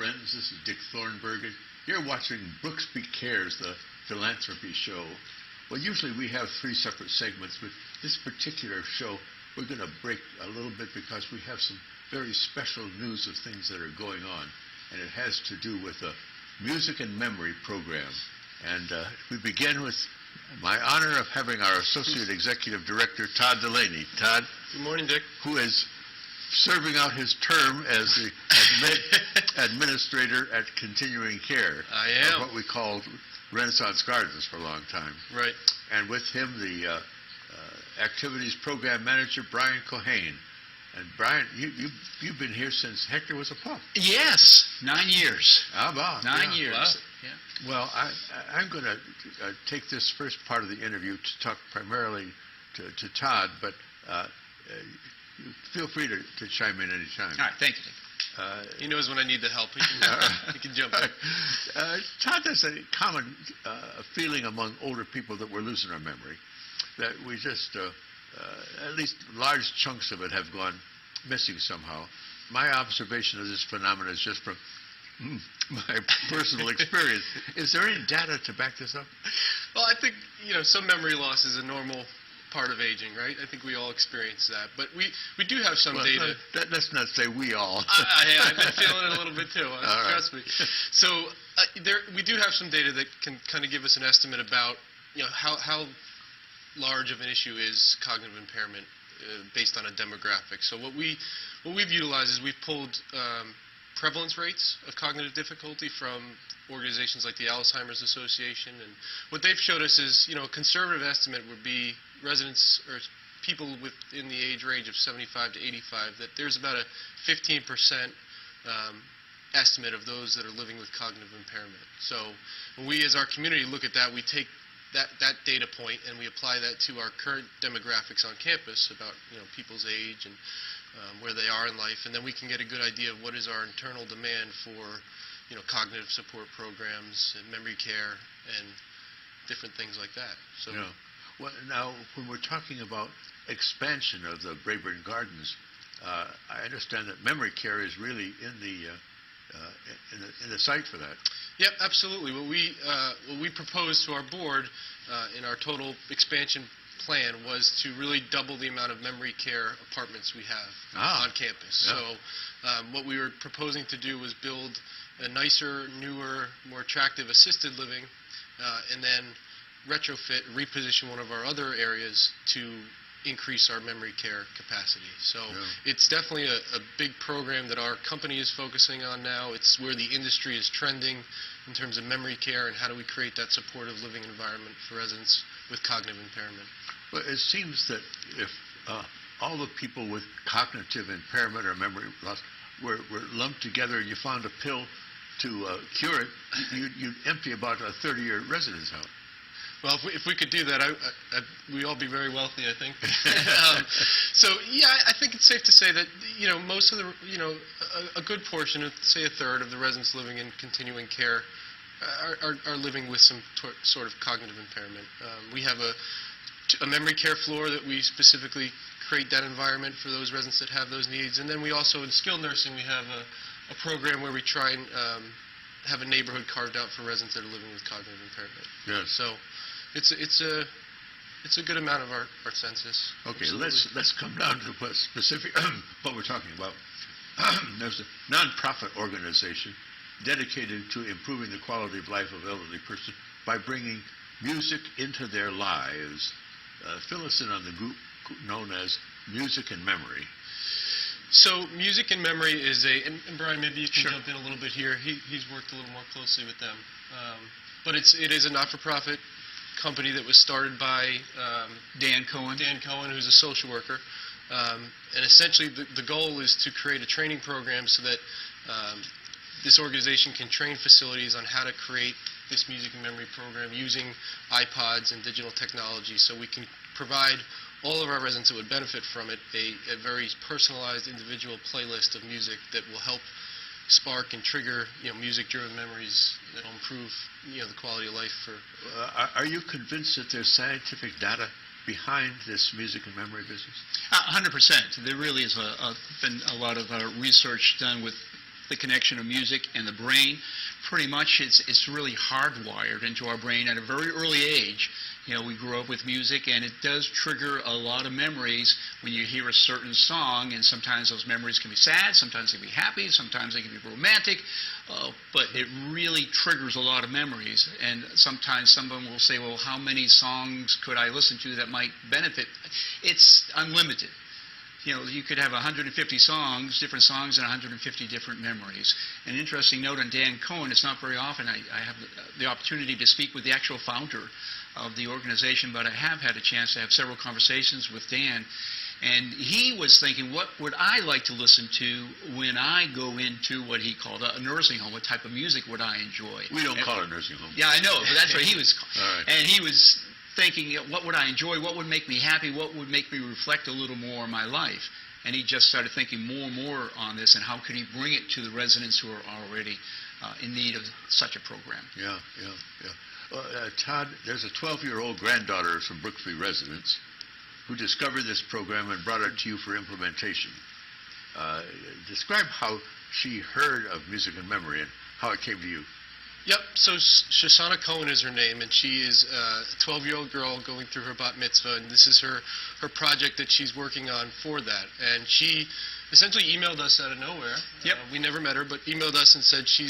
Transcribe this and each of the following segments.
friends. This is Dick Thornburg, and you're watching Brooksby Cares, the philanthropy show. Well, usually we have three separate segments, but this particular show, we're going to break a little bit because we have some very special news of things that are going on, and it has to do with the Music and Memory program. And we begin with my honor of having our Associate Executive Director, Todd Delaney. Todd. Good morning, Dick. Who is serving out his term as the administrator at Continuing Care. I am. What we called Renaissance Gardens for a long time. Right. And with him, the Activities Program Manager, Brian Cohane. And Brian, you've been here since Hector was a pup. Yes, 9 years. How about? 9 years. Wow. Yeah. Well, I'm going to take this first part of the interview to talk primarily to Todd, but feel free to chime in any time. All right, thank you. He knows when I need the help. He can jump in. Todd, there's a common feeling among older people that we're losing our memory, that we just, at least large chunks of it have gone missing somehow. My observation of this phenomenon is just from my personal experience. Is there any data to back this up? Well, I think, some memory loss is a normal part of aging, right? I think we all experience that. But we do have some data. Let's not say we all. I've been feeling it a little bit too. Trust me. So we do have some data that can kind of give us an estimate about how large of an issue is cognitive impairment based on a demographic. So what we've utilized is we've pulled prevalence rates of cognitive difficulty from organizations like the Alzheimer's Association, and what they've showed us is, a conservative estimate would be residents or people within the age range of 75 to 85, that there's about a 15% estimate of those that are living with cognitive impairment. So when we as our community look at that, we take that data point and we apply that to our current demographics on campus about people's age and where they are in life, and then we can get a good idea of what is our internal demand for cognitive support programs and memory care and different things like that. So, well, now when we're talking about expansion of the Brayburn Gardens, I understand that memory care is really in the site for that. Yep, absolutely. What we proposed to our board in our total expansion plan was to really double the amount of memory care apartments we have on campus. Yeah. So what we were proposing to do was build a nicer, newer, more attractive assisted living, and then retrofit, reposition one of our other areas to increase our memory care capacity. So it's definitely a big program that our company is focusing on now. It's where the industry is trending in terms of memory care and how do we create that supportive living environment for residents with cognitive impairment. Well, it seems that if all the people with cognitive impairment or memory loss were lumped together and you found a pill to cure it, you'd empty about a 30-year residence house. Well, if we could do that, we'd all be very wealthy, I think. So, yeah, I think it's safe to say that, most of the, a good portion of, say, a third of the residents living in continuing care are living with some sort of cognitive impairment. We have a memory care floor that we specifically create that environment for those residents that have those needs. And then we also, in skilled nursing, we have a program where we try and have a neighborhood carved out for residents that are living with cognitive impairment. Yes. So it's a good amount of our census. Okay, let's come down to what specific what we're talking about. There's a nonprofit organization dedicated to improving the quality of life of elderly persons by bringing music into their lives. Fill us in on the group known as Music and Memory. So Music and Memory is and Brian, maybe you can jump in a little bit here. He's worked a little more closely with them. But it is a not-for-profit company that was started by Dan Cohen. Who's a social worker. And essentially the goal is to create a training program so that this organization can train facilities on how to create this music and memory program using iPods and digital technology, so we can provide all of our residents that would benefit from it a very personalized individual playlist of music that will help spark and trigger music-driven memories that will improve the quality of life for. Are you convinced that there's scientific data behind this music and memory business? 100%. There really is been a lot of research done with the connection of music and the brain. Pretty much it's really hardwired into our brain at a very early age. You know, we grew up with music, and it does trigger a lot of memories when you hear a certain song, and sometimes those memories can be sad, sometimes they can be happy, sometimes they can be romantic, but it really triggers a lot of memories. And sometimes someone will say, well, how many songs could I listen to that might benefit? It's unlimited. You know, you could have 150 songs, different songs, and 150 different memories. An interesting note on Dan Cohen, it's not very often I have the opportunity to speak with the actual founder of the organization, but I have had a chance to have several conversations with Dan. And he was thinking, what would I like to listen to when I go into what he called a nursing home? What type of music would I enjoy? We don't call it a nursing home. Yeah, I know, but that's what he was calling. All right. And he was thinking, you know, what would I enjoy? What would make me happy? What would make me reflect a little more on my life? And he just started thinking more and more on this, and how could he bring it to the residents who are already in need of such a program. Yeah. Todd, there's a 12-year-old granddaughter of some Brooksby residents who discovered this program and brought it to you for implementation. Describe how she heard of Music and Memory and how it came to you. Yep, so Shoshanna Cohen is her name, and she is a 12-year-old girl going through her bat mitzvah, and this is her project that she's working on for that. And she essentially emailed us out of nowhere. Yep. We never met her, but emailed us and said she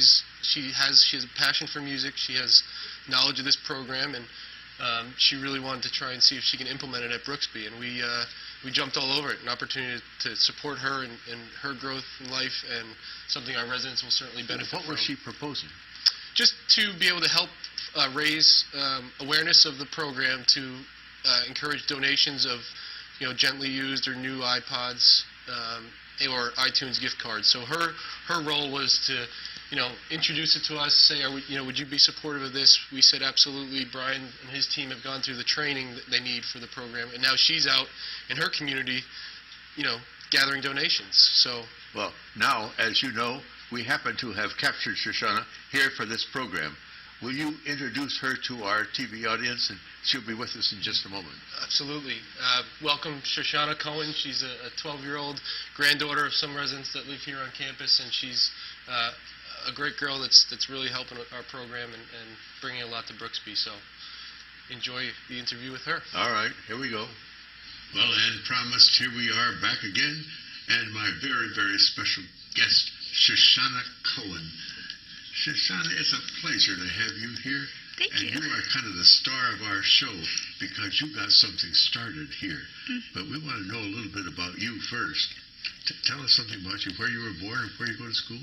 has a passion for music, she has knowledge of this program, and she really wanted to try and see if she can implement it at Brooksby. And we jumped all over it, an opportunity to support her and her growth in life, and something our residents will certainly benefit from. What was she proposing? Just to be able to help raise awareness of the program, to encourage donations of, gently used or new iPods or iTunes gift cards. So her role was to, introduce it to us, say, would you be supportive of this? We said absolutely. Brian and his team have gone through the training that they need for the program, and now she's out in her community, gathering donations. So. Well, now, as you know, we happen to have captured Shoshanna here for this program. Will you introduce her to our TV audience? And she'll be with us in just a moment. Absolutely. Welcome, Shoshanna Cohen. She's a 12-year-old granddaughter of some residents that live here on campus, and she's a great girl that's really helping our program and bringing a lot to Brooksby. So enjoy the interview with her. All right, here we go. Well, and promised, here we are back again, and my very, very special guest, Shoshanna Cohen. Shoshanna, it's a pleasure to have you here. Thank you. And you are kind of the star of our show because you got something started here. But we want to know a little bit about you first. Tell us something about you, where you were born and where you go to school.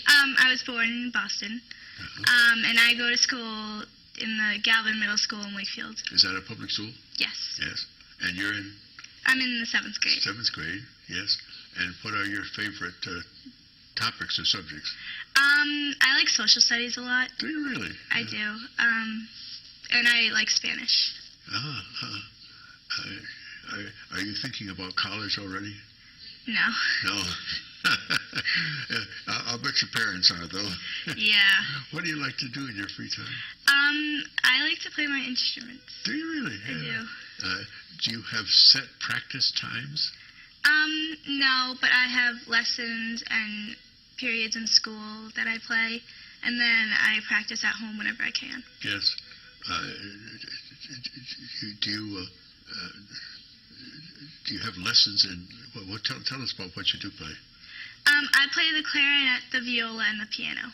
I was born in Boston, and I go to school in the Galvin Middle School in Wakefield. Is that a public school? Yes. Yes. And you're in? I'm in the 7th grade. 7th grade, yes. And what are your favorite topics or subjects? I like social studies a lot. Do you really? I do. And I like Spanish. Are you thinking about college already? No. No. I'll bet your parents are, though. Yeah. What do you like to do in your free time? I like to play my instruments. Do you really? I do. Do you have set practice times? No, but I have lessons and periods in school that I play, and then I practice at home whenever I can. Yes. Do you have lessons in? Tell us about what you do play. I play the clarinet, the viola, and the piano.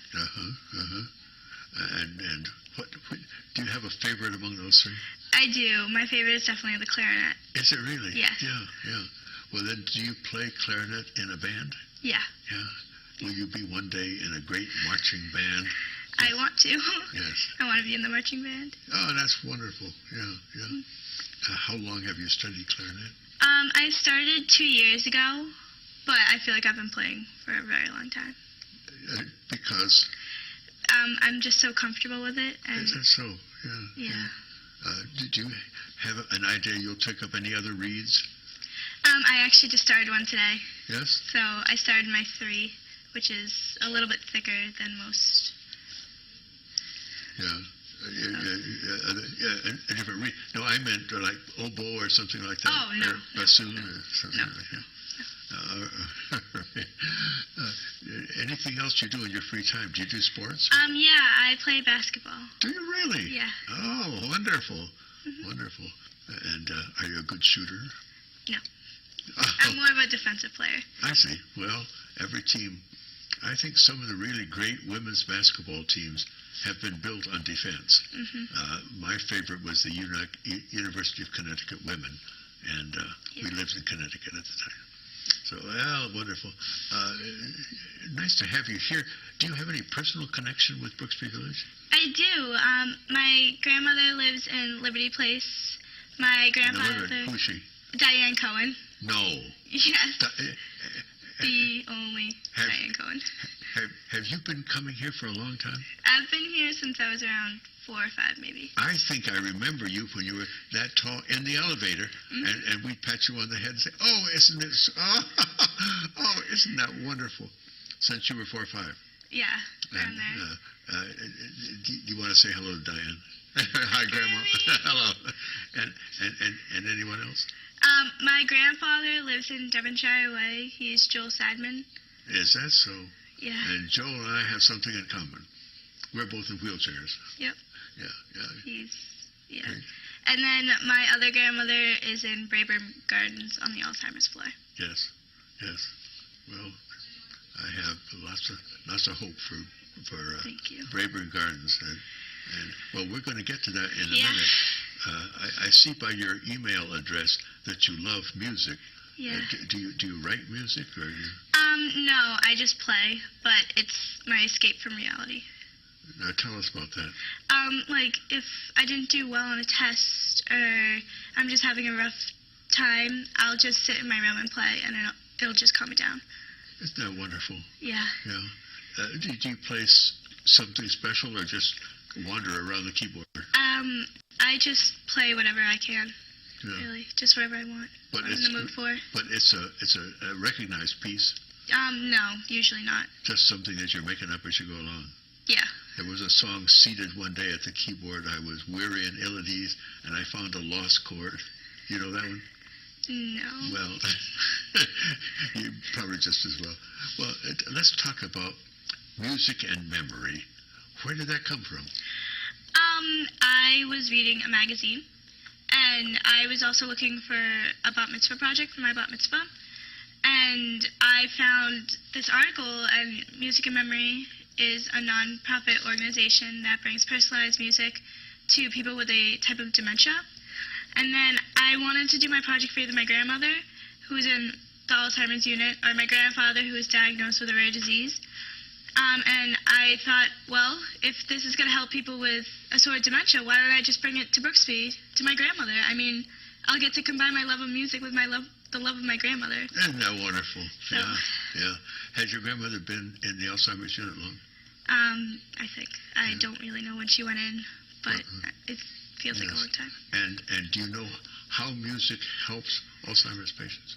And what do you have a favorite among those three? I do. My favorite is definitely the clarinet. Is it really? Yes. Yeah. Well, then, do you play clarinet in a band? Yeah. Yeah. Will you be one day in a great marching band? I want to. Yes. I want to be in the marching band. Oh, that's wonderful. Yeah. How long have you studied clarinet? I started 2 years ago, but I feel like I've been playing for a very long time. Because? I'm just so comfortable with it. And is that so? Yeah. Did you have an idea you'll take up any other reeds? I actually just started one today. Yes? So I started my 3, which is a little bit thicker than most. Yeah. A different reed. No, I meant like oboe or something like that. Oh, no. Or bassoon or something No. like that. anything else you do in your free time? Do you do sports? Yeah, I play basketball. Do you really? Yeah. Oh, wonderful. Wonderful. And are you a good shooter? No. Oh, I'm more of a defensive player. I see. Well, every team, I think some of the really great women's basketball teams have been built on defense. My favorite was the University of Connecticut women, and we lived in Connecticut at the time. So, well, wonderful. Nice to have you here. Do you have any personal connection with Brooksby Village? I do. My grandmother lives in Liberty Place. My No, wait a grandfather, minute. Who is she? Diane Cohen. No. Yes, Di- the only have- Diane Cohen. have you been coming here for a long time? I've been here since I was around 4 or 5, maybe. I think I remember you when you were that tall in the elevator, and we'd pat you on the head and say, "Oh, isn't it? Oh, isn't that wonderful?" Since you were 4 or 5. Yeah, around And, there. do you want to say hello to Diane? Hi, Grandma. Hello. And anyone else? My grandfather lives in Devonshire Way. He's Joel Seidman. Is that so? Yeah. And Joel and I have something in common. We're both in wheelchairs. Yep. Yeah. Yeah. Great. And then my other grandmother is in Brayburn Gardens on the Alzheimer's floor. Yes. Well, I have lots of hope for Thank you. Brayburn Gardens, and well, we're going to get to that in a Yeah. minute. I see by your email address that you love music. Yeah. Do you write music, or you? No, I just play, but it's my escape from reality. Now tell us about that. Like if I didn't do well on a test or I'm just having a rough time, I'll just sit in my room and play, and it'll just calm me down. Isn't that wonderful? Yeah. Yeah. Do you play something special, or just wander around the keyboard? I just play whatever I can. Yeah. Really, just whatever I want. But I'm in the mood for. But it's a recognized piece. No, usually not. Just something that you're making up as you go along. Yeah. There was a song, Seated One Day at the Keyboard. I was weary and ill at ease, and I found a lost chord. You know that one? No. Well, you probably just as well. Well, let's talk about music and memory. Where did that come from? I was reading a magazine, and I was also looking for a bat mitzvah project for my bat mitzvah, and I found this article, and Music and Memory is a non-profit organization that brings personalized music to people with a type of dementia. And then I wanted to do my project for either my grandmother, who's in the Alzheimer's unit, or my grandfather, who was diagnosed with a rare disease. And I thought, well, if this is going to help people with a sort of dementia, why don't I just bring it to Brooksby, to my grandmother? I mean, I'll get to combine my love of music with the love of my grandmother. Isn't that wonderful? So, Yeah. Has your grandmother been in the Alzheimer's unit long? I think. I don't really know when she went in, but it feels like a long time. And do you know how music helps Alzheimer's patients?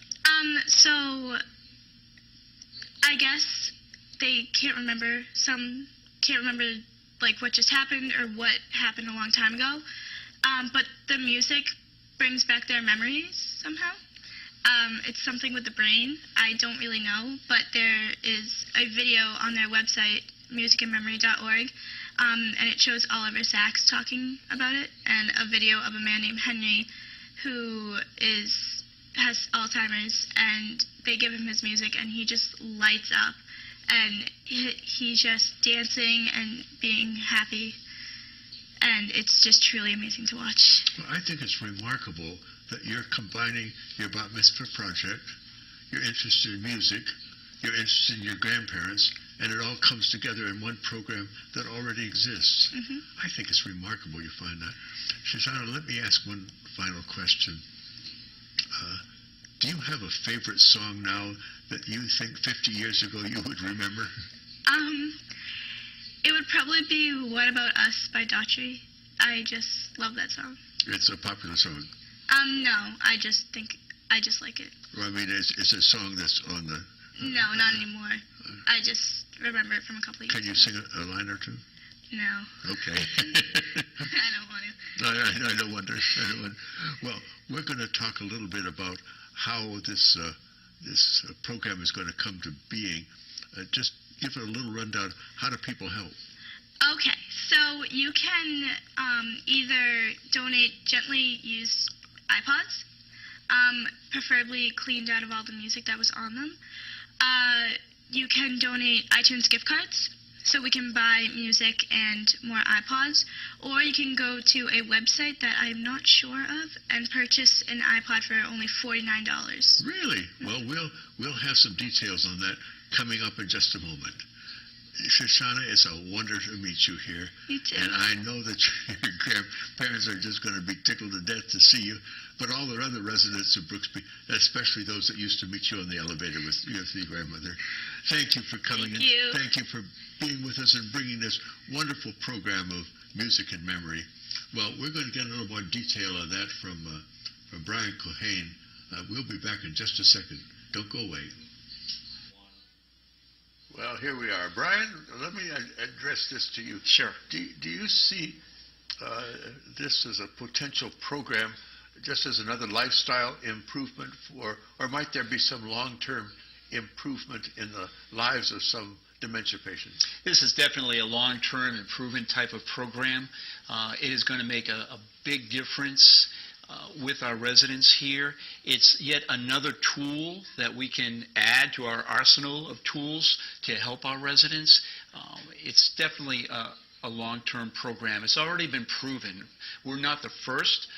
So I guess they can't remember. Some can't remember like what just happened or what happened a long time ago. But the music brings back their memories somehow. It's something with the brain. I don't really know, but there is a video on their website, musicandmemory.org, and it shows Oliver Sacks talking about it, and a video of a man named Henry who has Alzheimer's, and they give him his music, and he just lights up, and he's just dancing and being happy, and it's just truly amazing to watch. Well, I think it's remarkable that you're combining your bat mitzvah project, you're interested in music, you're interested in your grandparents, and it all comes together in one program that already exists. Mm-hmm. I think it's remarkable you find that. Shoshanna, let me ask one final question. Do you have a favorite song now that you think 50 years ago you would remember? It would probably be What About Us by Daughtry. I just love that song. It's a popular song. No, I just like it. Well, I mean, it's a song that's on the... No, not anymore. I just remember it from a couple of years Can you ago. sing a line or two? No. Okay. I don't want to. I don't wonder. Well, we're going to talk a little bit about how this program is going to come to being. Just give it a little rundown. How do people help? Okay, so you can either donate gently used iPods, preferably cleaned out of all the music that was on them. You can donate iTunes gift cards, so we can buy music and more iPods, or you can go to a website that I'm not sure of and purchase an iPod for only $49. Really? Well, we'll have some details on that coming up in just a moment. Shoshana, it's a wonder to meet you here. You too. And I know that your grandparents are just going to be tickled to death to see you, but all the other residents of Brooksby, especially those that used to meet you on the elevator with your grandmother, thank you for coming in. Thank you. Thank you for being with us and bringing this wonderful program of music and memory. Well, we're going to get a little more detail on that from Brian Cohane. We'll be back in just a second. Don't go away. Well, here we are. Brian, let me address this to you. Sure. Do you see this as a potential program, just as another lifestyle improvement or might there be some long-term improvement in the lives of some dementia patients? This is definitely a long-term improvement type of program. It is going to make a big difference with our residents here. It's yet another tool that we can add to our arsenal of tools to help our residents. It's definitely a long-term program. It's already been proven. We're not the first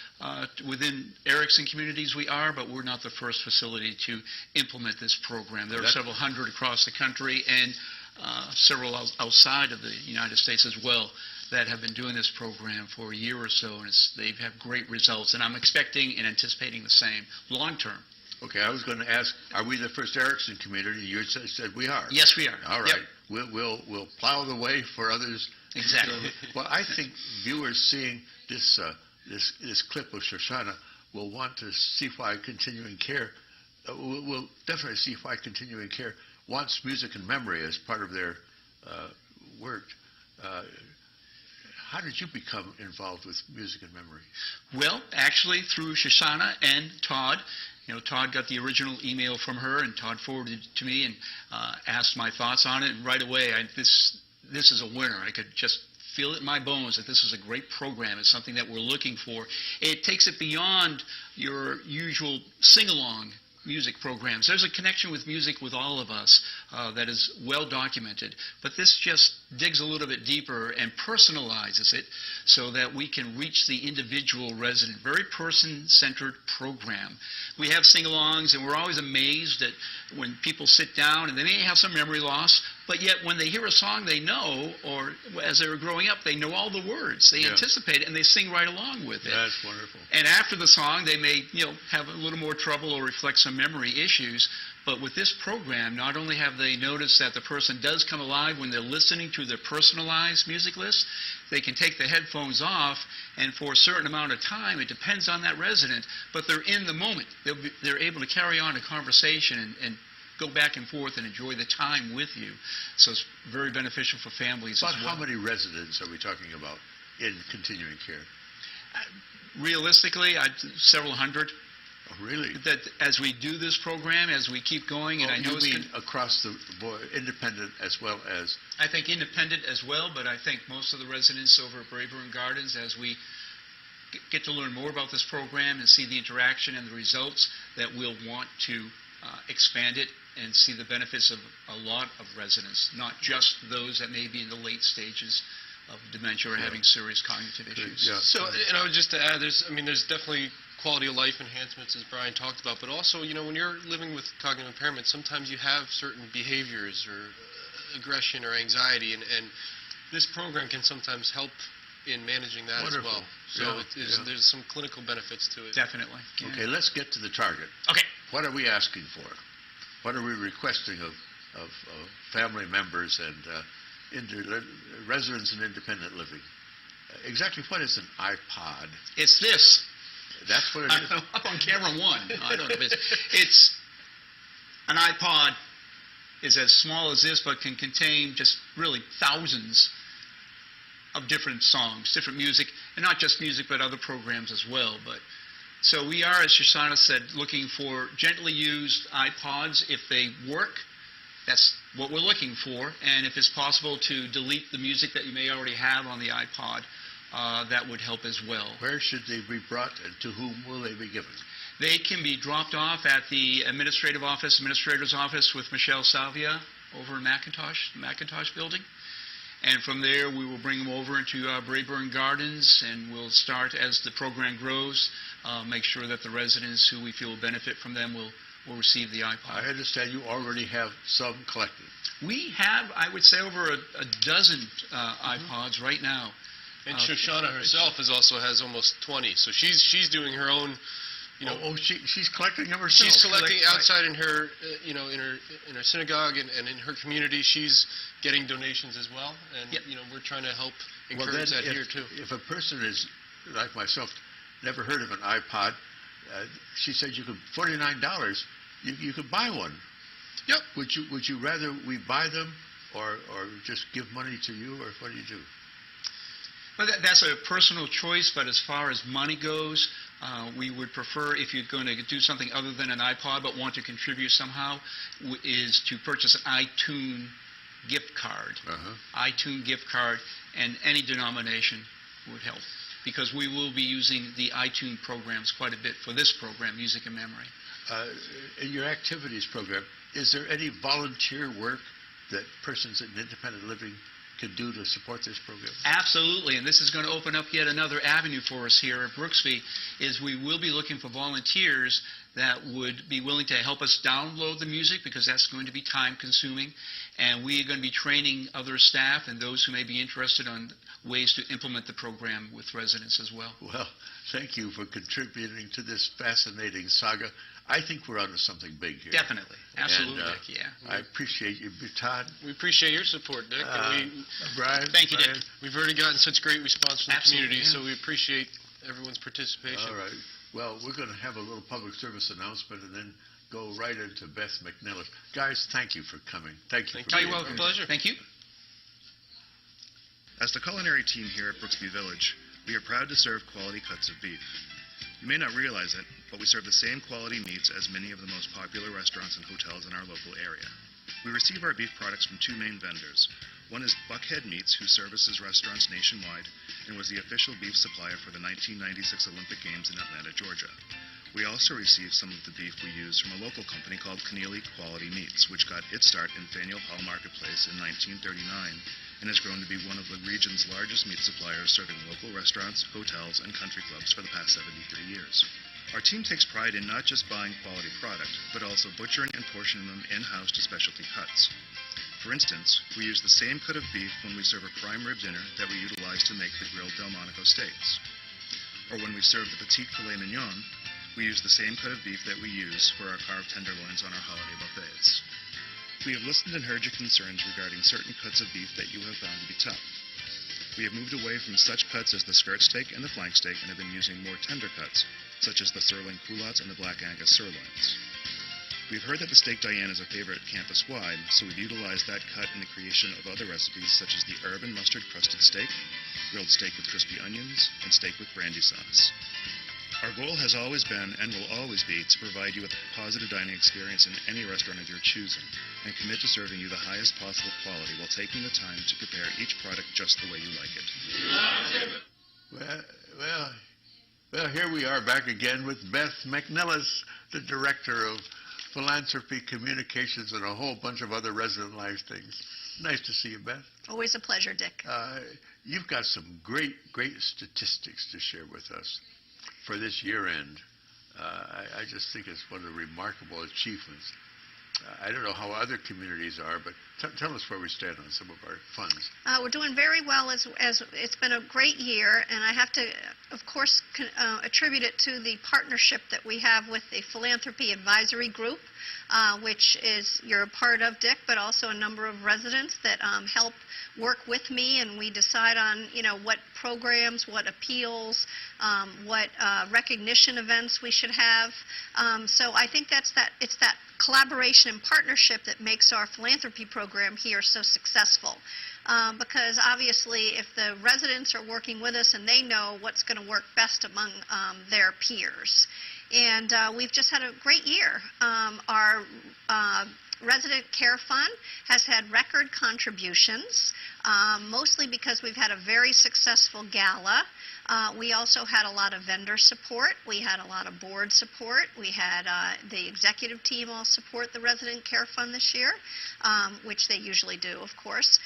within Erickson communities we are, but we're not the first facility to implement this program. There are several hundred across the country and several outside of the United States as well that have been doing this program for a year or so, and they've had great results. And I'm expecting and anticipating the same long-term. Okay, I was going to ask, are we the first Erickson community? You said we are. Yes, we are. All right. Yep. We'll plow the way for others. Exactly. Well, I think viewers seeing this clip of Shoshana will want to see why Continuing Care, will definitely see why Continuing Care wants music and memory as part of their work. How did you become involved with music and memory? Well, actually through Shoshanna and Todd. You know, Todd got the original email from her, and Todd forwarded it to me and asked my thoughts on it. And right away, this is a winner. I could just feel it in my bones that this is a great program. It's something that we're looking for. It takes it beyond your usual sing-along music programs. There's a connection with music with all of us that is well documented, but this just digs a little bit deeper and personalizes it so that we can reach the individual resident. Very person-centered program. We have sing-alongs, and we're always amazed at when people sit down and they may have some memory loss, but yet when they hear a song they know, or as they were growing up, they know all the words. They anticipate it and they sing right along with it. That's wonderful. And after the song, they may, have a little more trouble or reflect some memory issues. But with this program, not only have they noticed that the person does come alive when they're listening to their personalized music list, they can take the headphones off, and for a certain amount of time, it depends on that resident, but they're in the moment. They're able to carry on a conversation and go back and forth and enjoy the time with you. So it's very beneficial for families as well. How many residents are we talking about in Continuing Care? Realistically, several hundred. Oh, really? That as we do this program, as we keep going, and I know you mean across the board, independent as well as? I think independent as well, but I think most of the residents over at Braeburn Gardens, as we get to learn more about this program and see the interaction and the results, that we'll want to expand it and see the benefits of a lot of residents, not just those that may be in the late stages of dementia or having serious cognitive issues. Yeah. So, and I would just to add, there's definitely quality of life enhancements, as Brian talked about, but also, when you're living with cognitive impairment, sometimes you have certain behaviors or aggression or anxiety, and this program can sometimes help in managing that as well. So there's some clinical benefits to it. Definitely. Yeah. Okay, let's get to the target. Okay. What are we asking for? What are we requesting of family members and residents in independent living? Exactly what is an iPod? It's this. That's what it is. Up on camera one. I don't know if it's an iPod is as small as this, but can contain just really thousands of different songs, different music, and not just music, but other programs as well. But so we are, as Shoshanna said, looking for gently used iPods. If they work, that's what we're looking for, and if it's possible to delete the music that you may already have on the iPod, that would help as well. Where should they be brought, and to whom will they be given? They can be dropped off at the administrator's office with Michelle Salvia over in the Macintosh building. And from there, we will bring them over into Brayburn Gardens, and we'll start, as the program grows, make sure that the residents who we feel will benefit from them will receive the iPod. I understand you already have some collected. We have, I would say, over a dozen iPods right now. And Shoshanna herself also has almost 20, so she's doing her own. She's collecting them herself. She's collecting outside in her, in her synagogue and in her community. She's getting donations as well, and we're trying to help encourage that here too. If a person is like myself, never heard of an iPod, she said you could $49. You could buy one. Yep. Would you rather we buy them or just give money to you, or what do you do? Well, that's a personal choice, but as far as money goes, we would prefer, if you're going to do something other than an iPod but want to contribute somehow, is to purchase an iTunes gift card. iTunes gift card, and any denomination would help, because we will be using the iTunes programs quite a bit for this program, Music and Memory. In your activities program, is there any volunteer work that persons in independent living can do to support this program? Absolutely, and this is going to open up yet another avenue for us here at Brooksby, is we will be looking for volunteers that would be willing to help us download the music, because that's going to be time-consuming, and we are going to be training other staff and those who may be interested on ways to implement the program with residents as well. Well, thank you for contributing to this fascinating saga. I think we're onto something big here. Definitely. Absolutely, and, Dick, yeah. I appreciate you, Todd. We appreciate your support, Dick. Brian. Thank you, Dick. We've already gotten such great response from the Absolutely, community, yeah. so we appreciate everyone's participation. All right. Well, we're going to have a little public service announcement and then go right into Beth McNellis. Guys, thank you for coming. Thank you. You're welcome. Pleasure. Thank you. As the culinary team here at Brooksby Village, we are proud to serve quality cuts of beef. You may not realize it, but we serve the same quality meats as many of the most popular restaurants and hotels in our local area. We receive our beef products from two main vendors. One is Buckhead Meats, who services restaurants nationwide and was the official beef supplier for the 1996 Olympic Games in Atlanta, Georgia. We also receive some of the beef we use from a local company called Keneally Quality Meats, which got its start in Faneuil Hall Marketplace in 1939 and has grown to be one of the region's largest meat suppliers, serving local restaurants, hotels, and country clubs for the past 73 years. Our team takes pride in not just buying quality product, but also butchering and portioning them in-house to specialty cuts. For instance, we use the same cut of beef when we serve a prime rib dinner that we utilize to make the grilled Delmonico steaks. Or when we serve the petite filet mignon, we use the same cut of beef that we use for our carved tenderloins on our holiday buffets. We have listened and heard your concerns regarding certain cuts of beef that you have found to be tough. We have moved away from such cuts as the skirt steak and the flank steak and have been using more tender cuts, such as the sirloin culottes and the black Angus sirloins. We've heard that the steak Diane is a favorite campus-wide, so we've utilized that cut in the creation of other recipes such as the herb and mustard crusted steak, grilled steak with crispy onions, and steak with brandy sauce. Our goal has always been, and will always be, to provide you with a positive dining experience in any restaurant of your choosing, and commit to serving you the highest possible quality while taking the time to prepare each product just the way you like it. Well, here we are back again with Beth McNellis, the Director of Philanthropy, Communications, and a whole bunch of other resident life things. Nice to see you, Beth. Always a pleasure, Dick. You've got some great statistics to share with us for this year end. I just think it's one of the remarkable achievements. I don't know how other communities are, but tell us where we stand on some of our funds. We're doing very well. As it's been a great year, and I have to, of course, attribute it to the partnership that we have with the Philanthropy Advisory Group, which is you're a part of, Dick, but also a number of residents that help work with me, and we decide on what programs, what appeals, what recognition events we should have. So I think it's that collaboration and partnership that makes our philanthropy program here so successful. Because obviously if the residents are working with us and they know what's going to work best among their peers. And we've just had a great year. Our Resident Care Fund has had record contributions, mostly because we've had a very successful gala. We also had a lot of vendor support. We had a lot of board support. We had the executive team all support the Resident Care Fund this year, which they usually do, of course.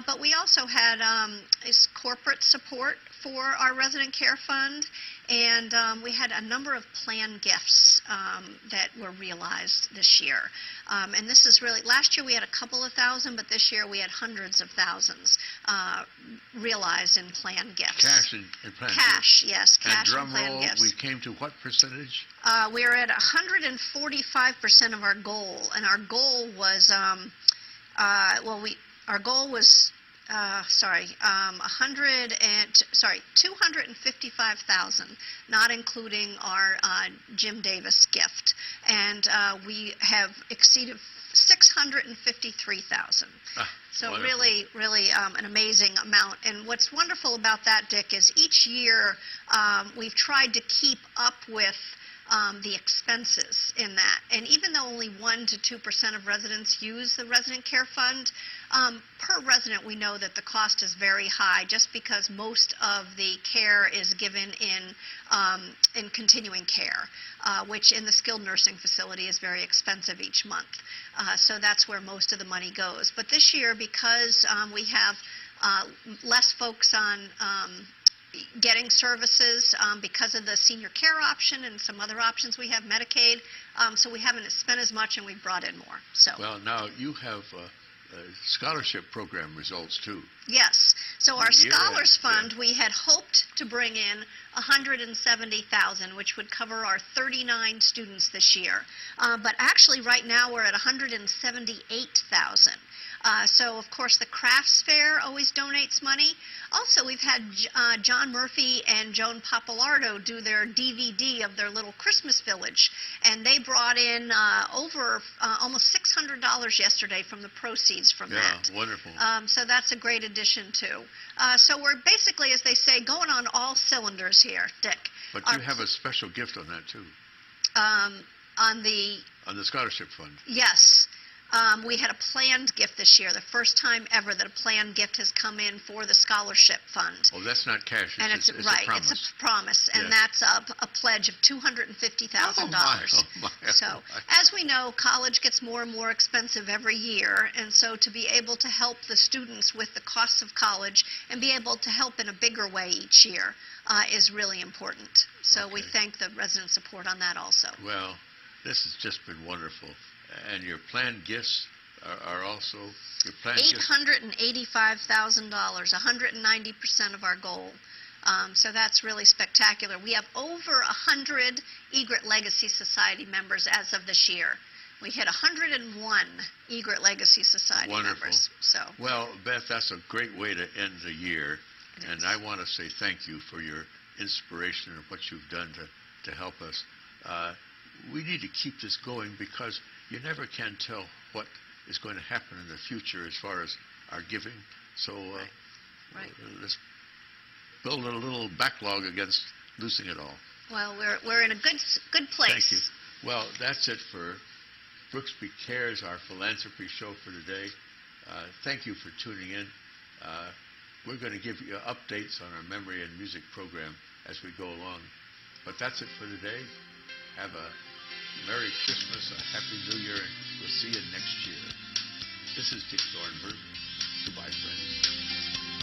But we also had corporate support for our Resident Care Fund, and we had a number of planned gifts that were realized this year. And this is really, last year we had a couple of thousand, but this year we had hundreds of thousands realized in planned gifts. Cash and planned Cash, gifts. yes, cash and drum planned roll, gifts. we came to what percentage? We're at 145% of our goal, and our goal was, our goal was 255,000, not including our Jim Davis gift, and we have exceeded 653,000. So wonderful. really an amazing amount. And what's wonderful about that, Dick, is each year we've tried to keep up with the expenses in that. And even though only 1 to 2% of residents use the Resident Care Fund, per resident we know that the cost is very high just because most of the care is given in continuing care, which in the skilled nursing facility is very expensive each month. So that's where most of the money goes. But this year, because we have less folks on getting services because of the senior care option and some other options we have, Medicaid, so we haven't spent as much and we've brought in more. So Well, now you have scholarship program results too. yes, so our Year Scholars end, Fund, we had hoped to bring in 170,000, which would cover our 39 students this year. But actually right now we're at 178,000. So, of course, the Crafts Fair always donates money. Also, we've had John Murphy and Joan Papalardo do their DVD of their little Christmas village, and they brought in over almost $600 yesterday from the proceeds from that. Yeah, wonderful. So that's a great addition, too. So we're basically, as they say, going on all cylinders here, Dick. But you have a special gift on that too, On the scholarship fund. Yes. We had a planned gift this year, the first time ever that a planned gift has come in for the scholarship fund. Oh, that's not cash. And it's a right, promise. it's a promise, and Yes. that's a pledge of $250,000. Oh, my. So, as we know, college gets more and more expensive every year, and so to be able to help the students with the costs of college and be able to help in a bigger way each year is really important. So we Okay. thank the resident support on that also. Well, this has just been wonderful. And your planned gifts are also your planned gifts. $885,000, 190% of our goal. So that's really spectacular. We have over 100 Egret Legacy Society members as of this year. We hit 101 Egret Legacy Society Wonderful. members. So Well, Beth, that's a great way to end the year. It And is. I want to say thank you for your inspiration and what you've done to help us. We need to keep this going because you never can tell what is going to happen in the future as far as our giving. So Right. let's build a little backlog against losing it all. well, we're in a good place. Thank you. Well, that's it for Brooksby Cares, our philanthropy show for today. Thank you for tuning in. We're going to give you updates on our memory and music program as we go along. But that's it for today. Have a Merry Christmas, a Happy New Year, and we'll see you next year. This is Dick Thornburg. Goodbye, friends.